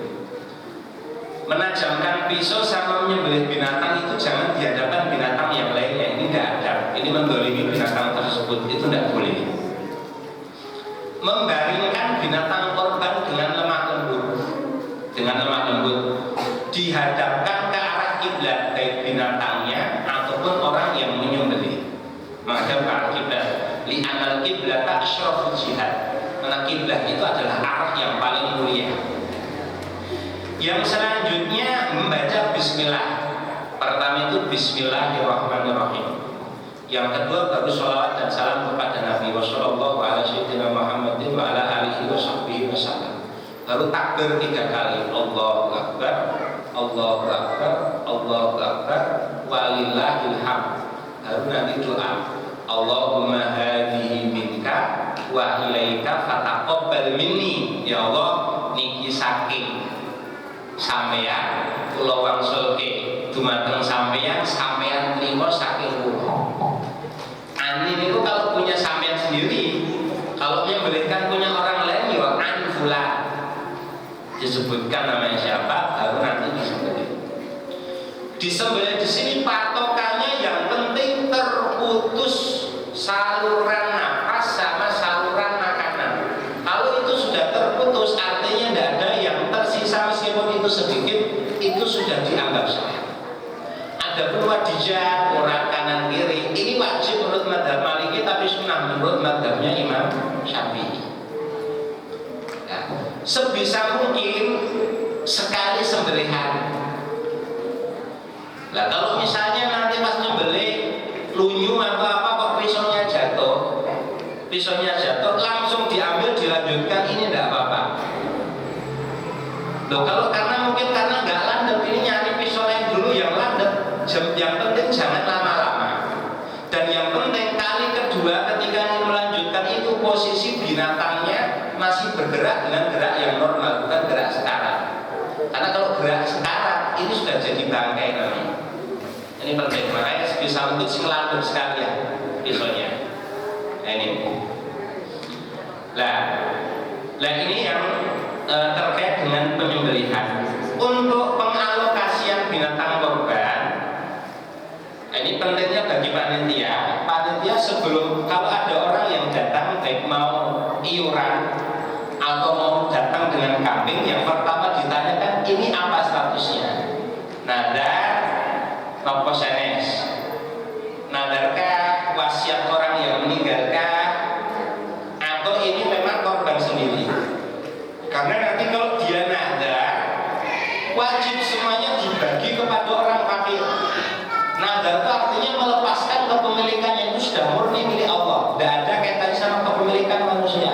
Menajamkan pisau sama menyembelih binatang itu jangan di hadapan binatang yang lainnya. Ini tidak ada. Ini mendolimi binatang tersebut, itu tidak boleh. Membaringkan binatang korban dengan lemah lembut, dihadapkan ke arah kiblat baik binatangnya ataupun orang yang menyembelih. Menghadap ke arah kiblat. Li'anal kiblata asyraful jihad. Karena kiblat itu adalah arah yang paling mulia. Yang selanjutnya membaca bismillah. Pertama itu bismillahirrahmanirrahim. Yang kedua baru sholawat dan salam kepada Nabi sallallahu alaihi wasallam. Baru takbir 3 kali. Allahu akbar, Allahu akbar, Allahu akbar, walillahil hamd. Baru nanti doa. Allahumma hadhihi minka wa ilaika fataqabbal minni. Ya Allah, niki saking sampeyan kula wangsulke dumateng sampeyan trima saking kula. Ani niku kalau punya sampeyan sendiri, kalau menyembelihkan punya orang lain ya an fulan. Disebutkan namanya siapa, baru nanti disembelih. Disembelih di sini patokannya yang penting terputus saluran nafas sama saluran makanan. Kalau itu sudah terputus, artinya tidak ada yang tersisa meskipun itu sedikit, itu sudah dianggap sah. Ada pun wadijah, urat kanan kiri, ini wajib menurut mazhab Maliki tapi sunnah menurut mazhabnya Imam Syafi'i. Ya. Sebisa mungkin sekali sembelihan. Nah kalau misalnya nanti pas nyembelih lunyu atau apa kok pisaunya jatuh langsung diambil dilanjutkan, ini tidak apa-apa. Loh kalau karena mungkin karena nggak landep, ini nyari pisau yang dulu yang landep. Yang penting jangan lama-lama. Dan yang penting kali kedua ketika ingin melanjutkan itu posisi binatangnya masih bergerak dengan gerak yang normal, bukan gerak sekarat. Karena kalau gerak sekarat ini sudah jadi bangkai namanya. Ini penting, makanya bisa untuk selandep sekalian pisaunya. Nah ini. Nah ini yang terkait dengan penyembelihan. Untuk pengalokasian binatang korban, ini pentingnya bagi panitia. Panitia sebelum, kalau ada orang yang datang baik mau iuran atau mau datang dengan kambing, yang pertama ditanyakan ini apa statusnya. Nadar nopo senes, nadarkah wasiat orang yang meninggalkah, atau ini memang korban sendiri. Karena nanti kalau dia nadar, wajib semuanya dibagi kepada orang fakir. Nadar itu artinya melepaskan kepemilikannya, itu sudah murni milik Allah, tidak ada kaitannya sama kepemilikan manusia.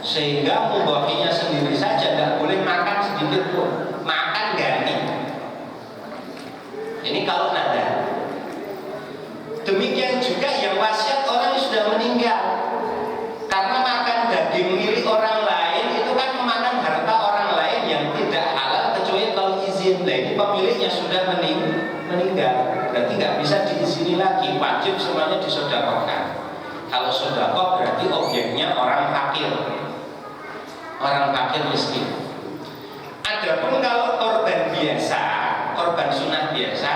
Sehingga mudhahinya sendiri saja tidak boleh makan sedikit pun, makan ganti. Ini kalau nadar. Demikian juga yang wasiat orang yang sudah meninggal. Karena makan daging milik orang lain itu kan memakan harta orang lain yang tidak halal kecuali kalau izin. Nah ini pemiliknya sudah meninggal, berarti nggak bisa diizini lagi, wajib semuanya disedekahkan. Kalau sedekah berarti objeknya orang fakir miskin. Adapun kalau korban biasa, korban sunnah biasa,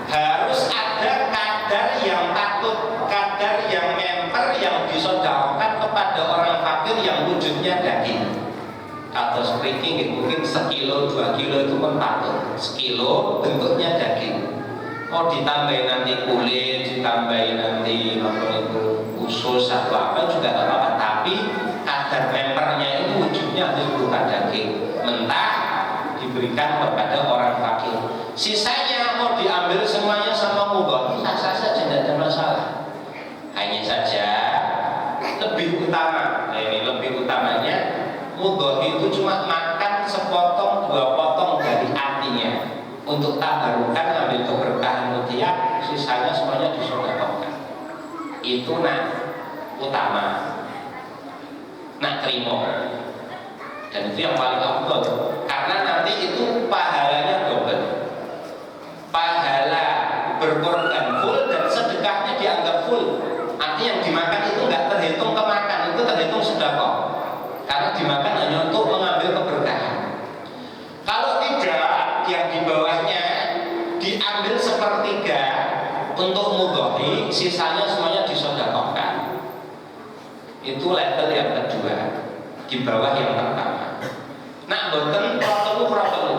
harus ada kadar yang takut, kadar yang memper yang disedekahkan kepada orang fakir yang wujudnya daging. Atau seperti mungkin 1 kilo, 2 kilo itu pun patut. 1 kilo bentuknya daging. Mau ditambahin nanti kulit, ditambahin nanti usus atau apa juga tidak apa-apa. Tapi kadar mempernya itu wujudnya harus berupa daging mentah, diberikan kepada orang fakir. Sisanya mau diambil semuanya sama mudhahi, sah-sah saja, tidak ada masalah. Hanya saja lebih utama, ini lebih utamanya mudhahi itu cuma makan sepotong 2 potong dari artinya untuk tabarukan, ambil keberkahan mutia, sisanya semuanya disedekahkan. Itu utama. Nak terima. Dan itu yang paling afdal, karena nanti itu pahalanya double. Pahala berkorban full dan sedekahnya dianggap full. Artinya yang dimakan itu nggak terhitung kemakan, itu terhitung sedekah. Karena dimakan hanya untuk mengambil keberkahan. Kalau tidak, yang di bawahnya diambil sepertiga untuk mudhohi, sisanya semuanya disedekahkan. Itu level yang kedua, di bawah yang pertama. Nah, boten protelu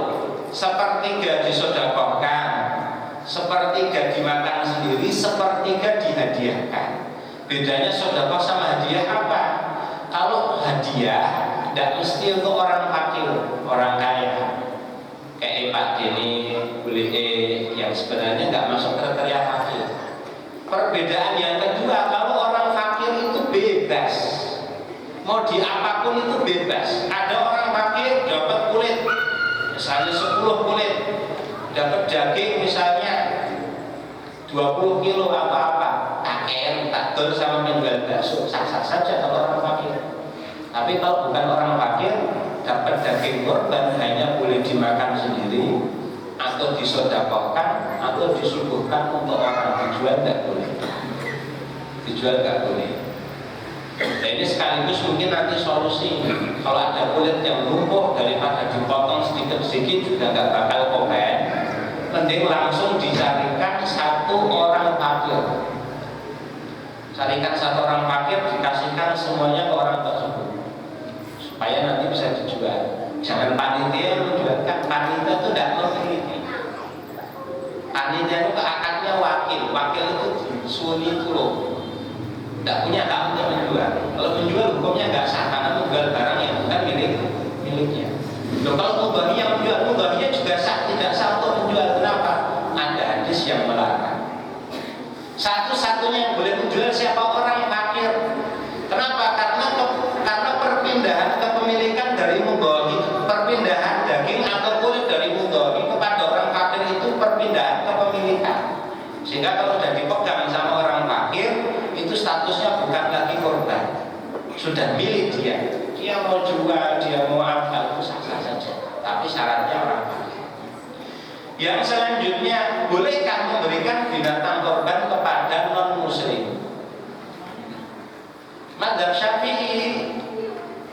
sepertiga disedekahkan, sepertiga dimakan sendiri, sepertiga dihadiahkan. Bedanya sedekah sama hadiah apa? Kalau hadiah tidak mesti untuk orang fakir, orang kaya. Kayak Pak Deni, boleh yang sebenarnya nggak masuk kriteria fakir. Perbedaan yang kedua, kalau orang fakir itu bebas, mau di apapun itu bebas. Ada orang fakir dapat kulit, misalnya 10 kulit, dapat daging misalnya 20 kilo apa-apa, KR, takdur sama menjual bakso, sah-sah saja kalau orang fakir. Tapi kalau bukan orang fakir, dapat daging korban hanya boleh dimakan sendiri, atau disedekahkan, atau disuguhkan untuk orang. Dijual nggak boleh. Dijual nggak boleh. Nah, ini sekaligus mungkin nanti solusi. Kalau ada kulit yang lumpuh, daripada dipotong sedikit-sedikit juga nggak bakal komen, mending langsung dicarikan satu orang fakir. Carikan satu orang fakir, dikasihkan semuanya ke orang tersebut, supaya nanti bisa dijual. Jangan panitia yang menjualkan. Panitia itu tidak memiliki. Panitia itu akadnya wakil. Wakil itu suni itu loh, tidak punya hak untuk menjual. Kalau menjual hukumnya nggak sah, karena menjual barang yang bukan miliknya. Loh, kalau mudhohi yang menjual, mudhohinya juga sah, tidak sah untuk menjual. Kenapa? Ada hadis yang melarang. Satu-satunya yang boleh menjual siapa? Orang yang fakir. Kenapa? Karena perpindahan kepemilikan dari mudhohi, perpindahan daging atau kulit dari mudhohi kepada orang fakir itu perpindahan kepemilikan. Sehingga kalau sudah dipegang sama orang fakir, itu statusnya bukan lagi korban, sudah milik dia. Dia mau jual, dia mau apa, itu sah-sah saja. Tapi syaratnya orang fakir. Yang selanjutnya, bolehkah memberikan binatang korban kepada non-muslim? Madzhab Syafi'i,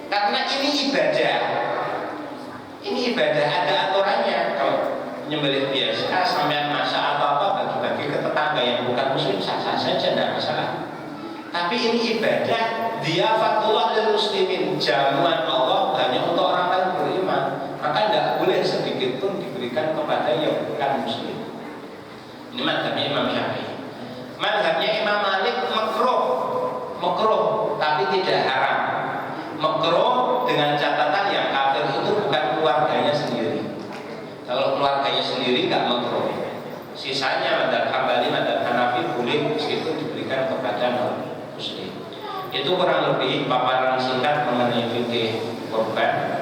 karena ini ibadah. Ini ibadah, ada aturannya. Kalau nyembelih biasa, sampai masak atau apa, bagi-bagi ke tetangga yang bukan muslim, sah-sah saja, tidak masalah. Tapi ini ibadah, diafatullah lil muslimin, jamuan Allah hanya untuk orang yang beriman. Maka tidak boleh sedikit pun diberikan kepada yang bukan muslim. Ini madzhabnya Imam Syafi'i. Madzhabnya Imam Malik makruh, tapi tidak haram. Makruh dengan catatan yang kafir itu bukan keluarganya sendiri. Kalau keluarganya sendiri nggak makruh. Sisanya madzhab Hambali, madzhab Hanafi boleh meskipun diberikan kepada non muslim. Itu kurang lebih paparan singkat mengenai fikih korban.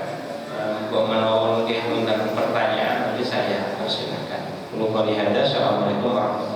Kok menawarkan pertanyaan, nanti saya persilakan. Assalamualaikum warahmatullahi wabarakatuh.